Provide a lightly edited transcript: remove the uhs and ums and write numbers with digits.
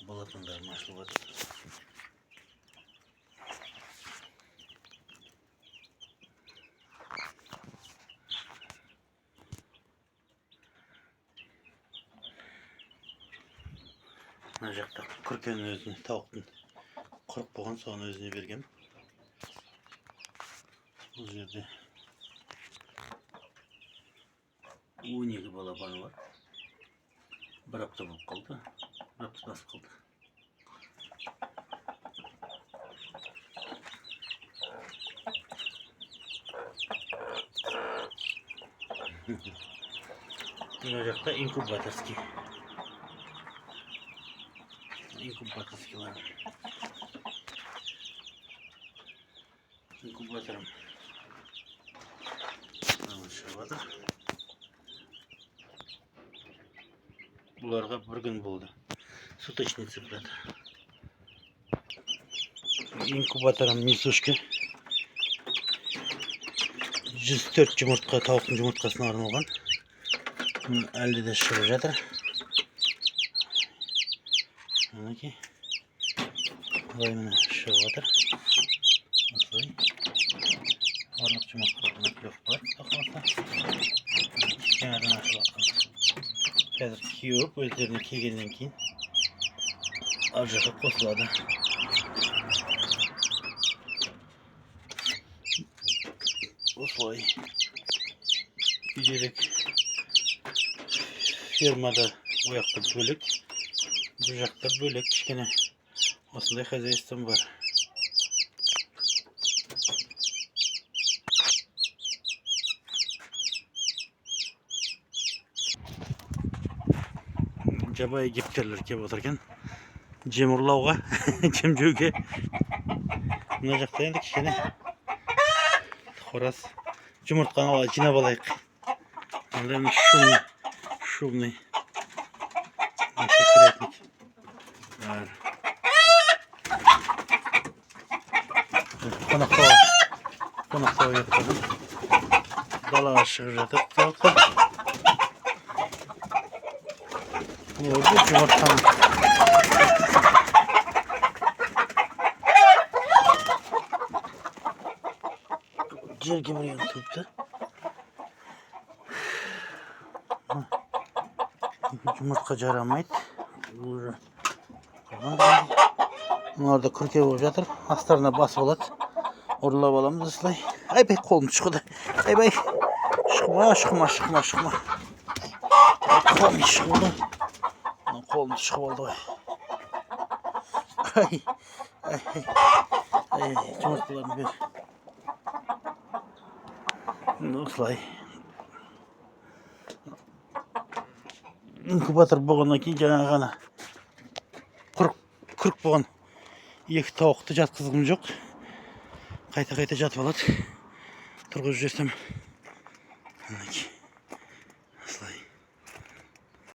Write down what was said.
Балапандарым ашылып жатыр. Мына жақта күркенің өзіне, тауықтың құрық болған, соны өзіне бергем. Бұл жерде 12 балапаны бар. Bir hafta болып қалды. Bir hafta басып қалды. Мына жақта инкубаторский бар. Инкубаторым шығып жатыр. Бұларға бір күн болды. Суточный цифрада. Инкубаторым несушка. 104 жұмыртқа, тауықтың жұмыртқасына арналған. Әлде де шығып жатыр. Мінекей. Олай міне шығып жатыр. Осылай. Барлық жұмыртқаларына клев бар. Кенардан ашып жатқан. Қазір кеуіп, өздеріне келгеннен кейін ар жаққа қосылады. Осылай. Үйдерек фермада ояқта бөлек, бұл жақта бөлек, кішкене осындай хозяйством бар. Жабайы кептерлер кеп отыр екен. Жем ұрлауға, жем жеуге. Мына жақта енді кішкене қораз жұмыртқаны жинап алайық. Мындай шумный секретник бар. Қонақтау етіп балаға шығып жатыр. Orada жұмыртқам. Жерге мұриян тұпты. Жұмыртқа жарамайды. Мұнарда күрке болып жатыр. Астарына басып алады. Ұрлап аламыз осылай. Айбай, қолым шықыды. Айбай. Шықыма. Қолым шықылды. Қолым шығып алды ғой. Жұмыртқаларын бер. Осылай. Инкубатор болғаннан кейін жаңа ғана күрік болған 2 тауықты жатқызғым жоқ. Қайта жатып алады. Тұрғызып жіберсем.